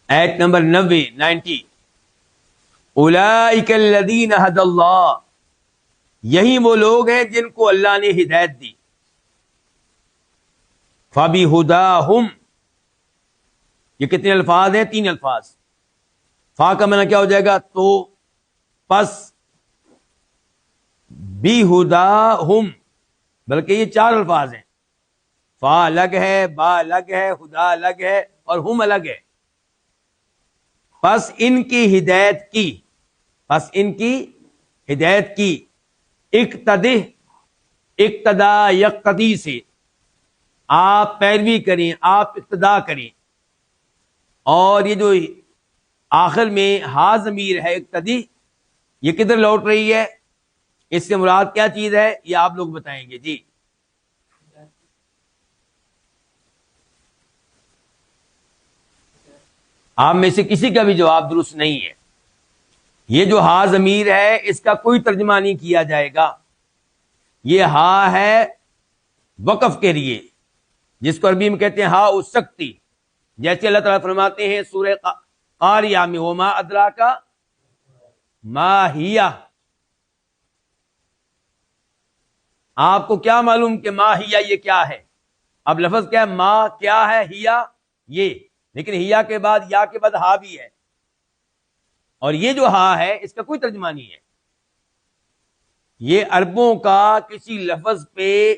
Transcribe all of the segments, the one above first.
ایت نمبر 90 اولئک الذین ھدی اللہ، یہی وہ لوگ ہیں جن کو اللہ نے ہدایت دی. فَبِہُدَاہُمْ، یہ کتنے الفاظ ہیں؟ 3 الفاظ. فا کا معنی کیا ہو جائے گا؟ تو، پس، بِہُدَاہُمْ، بلکہ یہ 4 الفاظ ہیں. فا الگ ہے، با الگ ہے، ہدا الگ ہے، اور ہم الگ ہے. پس ان کی ہدایت کی، پس ان کی ہدایت کی. اقتدا یقتدی سے آپ پیروی کریں، آپ اقتدا کریں. اور یہ جو آخر میں ہا ضمیر ہے اقتدی، یہ کدھر لوٹ رہی ہے؟ اس سے مراد کیا چیز ہے یہ آپ لوگ بتائیں گے. جی آپ میں سے کسی کا بھی جواب درست نہیں ہے. یہ جو ہا ضمیر ہے اس کا کوئی ترجمہ نہیں کیا جائے گا. یہ ہا ہے وقف کے لیے، جس کو عربی میں کہتے ہیں ہا السکتی. جیسے اللہ تعالیٰ فرماتے ہیں سورہ قاریہ میں وما ادراک ما ہیہ، آپ کو کیا معلوم کہ ما ہیہ یہ کیا ہے؟ اب لفظ کیا ہے؟ ما کیا ہے، ہیہ یہ، لیکن ہیہ کے بعد یا کے بعد ہا بھی ہے، اور یہ جو ہا ہے اس کا کوئی ترجمہ نہیں ہے. یہ عربوں کا کسی لفظ پہ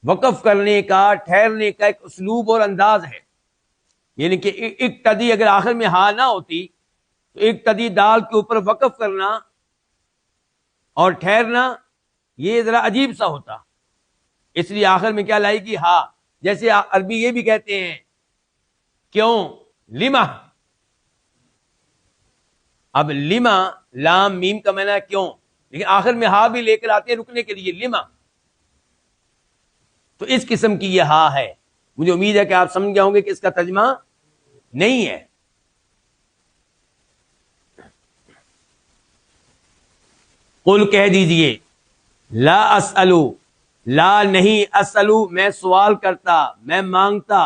وقف کرنے کا، ٹھہرنے کا ایک اسلوب اور انداز ہے. یعنی کہ اقتدی اگر آخر میں ہا نہ ہوتی تو اقتدی دال کے اوپر وقف کرنا اور ٹھہرنا یہ ذرا عجیب سا ہوتا. اس لیے آخر میں کیا لائے گی؟ ہا. جیسے عربی یہ بھی کہتے ہیں کیوں، لما. اب لما لام میم کا معنی ہے کیوں، لیکن آخر میں ہا بھی لے کر آتے ہیں رکنے کے لیے، لما. تو اس قسم کی یہ ہا ہے. مجھے امید ہے کہ آپ سمجھ گئے ہوں گے کہ اس کا ترجمہ نہیں ہے. قل کہہ دیجئے، لا اسألو، لا نہیں، اسألو میں سوال کرتا، میں مانگتا،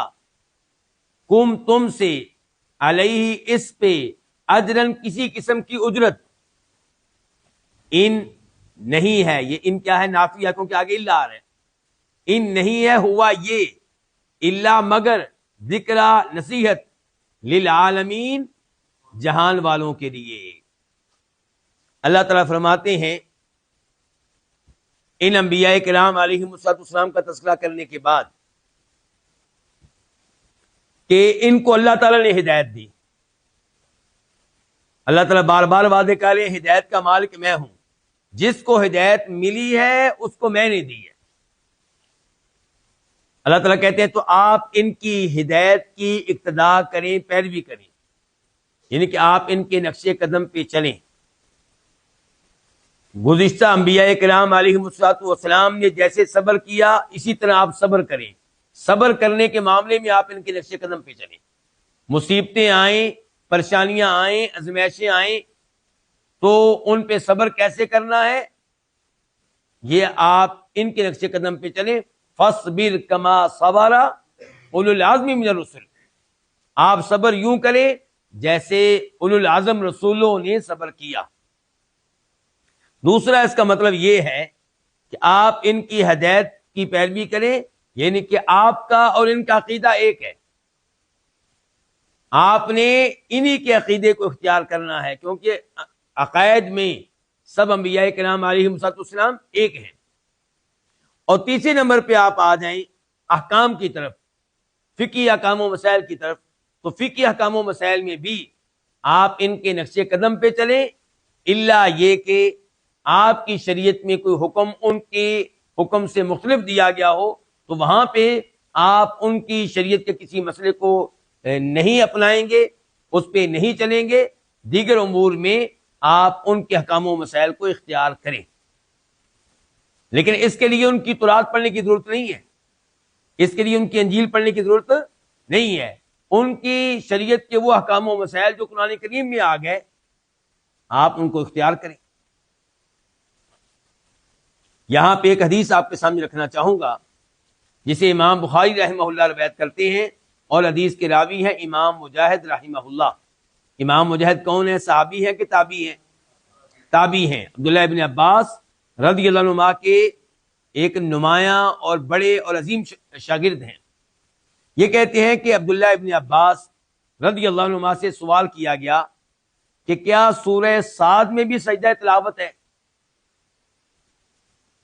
کم تم سے، علیہ اس پہ، اجرن کسی قسم کی اجرت. ان نہیں ہے، یہ ان کیا ہے؟ نافیہ، کیونکہ آگے الا آ رہا ہے. ان نہیں ہے ہوا یہ، الا مگر، ذکرہ نصیحت، للعالمین جہان والوں کے لیے. اللہ تعالیٰ فرماتے ہیں ان انبیاء کرام علیہم السلام کا تذکرہ کرنے کے بعد کہ ان کو اللہ تعالیٰ نے ہدایت دی. اللہ تعالیٰ بار بار وعدے کر رہے ہیں ہدایت کا مالک میں ہوں، جس کو ہدایت ملی ہے اس کو میں نے دی ہے. اللہ تعالیٰ کہتے ہیں تو آپ ان کی ہدایت کی اقتدا کریں، پیروی کریں، یعنی کہ آپ ان کے نقش قدم پہ چلیں. گزشتہ انبیاء کرام علیہم السلام نے جیسے صبر کیا اسی طرح آپ صبر کریں. صبر کرنے کے معاملے میں آپ ان کے نقش قدم پہ چلیں. مصیبتیں آئیں، پریشانیاں آئیں، آزمائشیں آئیں تو ان پہ صبر کیسے کرنا ہے یہ آپ ان کے نقش قدم پہ چلیں. فاصبر کما صبر اولو العزم من الرسل، آپ صبر یوں کریں جیسے اولو العزم رسولوں نے صبر کیا. دوسرا اس کا مطلب یہ ہے کہ آپ ان کی ہدایت کی پیروی کریں، یعنی کہ آپ کا اور ان کا عقیدہ ایک ہے. آپ نے انہی کے عقیدے کو اختیار کرنا ہے، کیونکہ عقائد میں سب انبیاء کرام علیہم السلام ایک ہیں. اور تیسرے نمبر پہ آپ آ جائیں احکام کی طرف، فقہی احکام و مسائل کی طرف. تو فقہی احکام و مسائل میں بھی آپ ان کے نقش قدم پہ چلیں، الا یہ کہ آپ کی شریعت میں کوئی حکم ان کے حکم سے مختلف دیا گیا ہو تو وہاں پہ آپ ان کی شریعت کے کسی مسئلے کو نہیں اپنائیں گے، اس پہ نہیں چلیں گے. دیگر امور میں آپ ان کے احکام و مسائل کو اختیار کریں، لیکن اس کے لیے ان کی تورات پڑھنے کی ضرورت نہیں ہے، اس کے لیے ان کی انجیل پڑھنے کی ضرورت نہیں ہے. ان کی شریعت کے وہ احکام و مسائل جو قرآن کریم میں آ گئے آپ ان کو اختیار کریں. یہاں پہ ایک حدیث آپ کے سامنے رکھنا چاہوں گا جسے امام بخاری رحمہ اللہ روایت کرتے ہیں اور حدیث کے راوی ہیں امام مجاہد رحمہ اللہ۔ امام مجاہد کون ہے؟ صحابی ہیں کہ تابعی ہیں؟ تابعی ہیں۔ عبداللہ ابن عباس رضی اللہ عنہما کے ایک نمایاں اور بڑے اور عظیم شاگرد ہیں۔ یہ کہتے ہیں کہ عبداللہ ابن عباس رضی اللہ عنہما سے سوال کیا گیا کہ کیا سورہ صاد میں بھی سجدہ تلاوت ہے؟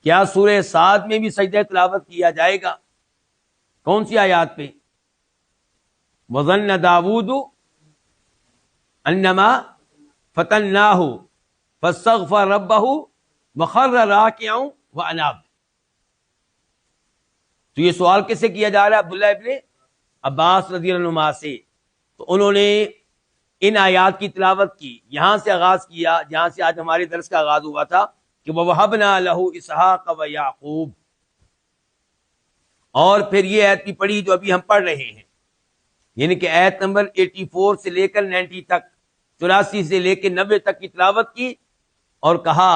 کیا سورہ صاد میں بھی سجدہ تلاوت کیا جائے گا؟ کون سی آیات پہ؟ وَظَنَّ دَاوُودُ أَنَّمَا فَتَنَّاهُ فَاسْتَغْفَرَ رَبَّهُ وَخَرَّ رَاكِعًا وَأَنَابَ۔ تو یہ سوال کس سے کیا جا رہا ہے؟ عبداللہ ابن عباس رضی اللہ عنہما سے۔ تو انہوں نے ان آیات کی تلاوت کی، یہاں سے آغاز کیا جہاں سے آج ہمارے درس کا آغاز ہوا تھا کہ وَوَهَبْنَا لَهُ إِسْحَاقَ وَيَعْقُوبَ، اور پھر یہ آیت بھی پڑھی جو ابھی ہم پڑھ رہے ہیں، یعنی کہ آیت نمبر 84 سے لے کر 90 تک، 84 سے لے کے 90 تک کی تلاوت کی، اور کہا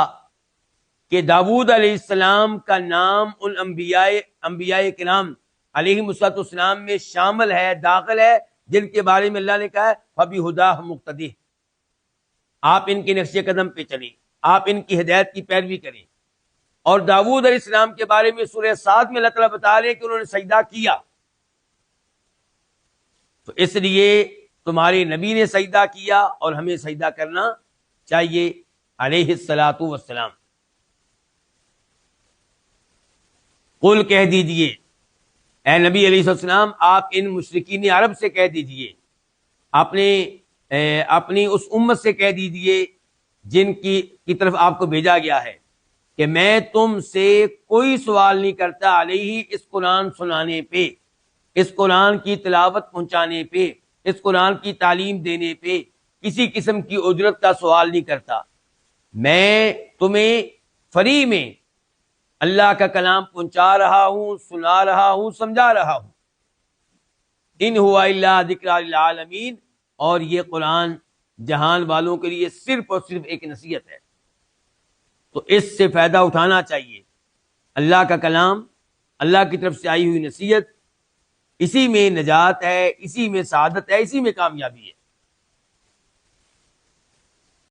کہ داؤد علیہ السلام کا نام ان انبیاء کرام علیہم السلام میں شامل ہے، داخل ہے، جن کے بارے میں اللہ نے کہا ہے فَبِهُدَاهُ مُقْتَدِهْ، آپ ان کے نقش قدم پہ چلیں، آپ ان کی ہدایت کی پیروی کریں۔ اور داؤد علیہ السلام کے بارے میں سورہ صاد میں اللہ تعالیٰ بتا رہے ہیں کہ انہوں نے سجدہ کیا، تو اس لیے تمہارے نبی نے سجدہ کیا اور ہمیں سجدہ کرنا چاہیے علیہ الصلاۃ والسلام۔ قل کہہ دیجئے اے نبی علیہ السلام، آپ ان مشرکین عرب سے کہہ دیجئے، اپنی اس امت سے کہہ دیجئے جن کی طرف آپ کو بھیجا گیا ہے کہ میں تم سے کوئی سوال نہیں کرتا علیہ اس قرآن سنانے پہ، اس قرآن کی تلاوت پہنچانے پہ، اس قرآن کی تعلیم دینے پہ کسی قسم کی اجرت کا سوال نہیں کرتا۔ میں تمہیں فری میں اللہ کا کلام پہنچا رہا ہوں، سنا رہا ہوں، سمجھا رہا ہوں۔ ان ہوا الا ذکر للعالمین، اور یہ قرآن جہان والوں کے لیے صرف اور صرف ایک نصیحت ہے، تو اس سے فائدہ اٹھانا چاہیے۔ اللہ کا کلام، اللہ کی طرف سے آئی ہوئی نصیحت، اسی میں نجات ہے، اسی میں سعادت ہے، اسی میں کامیابی ہے۔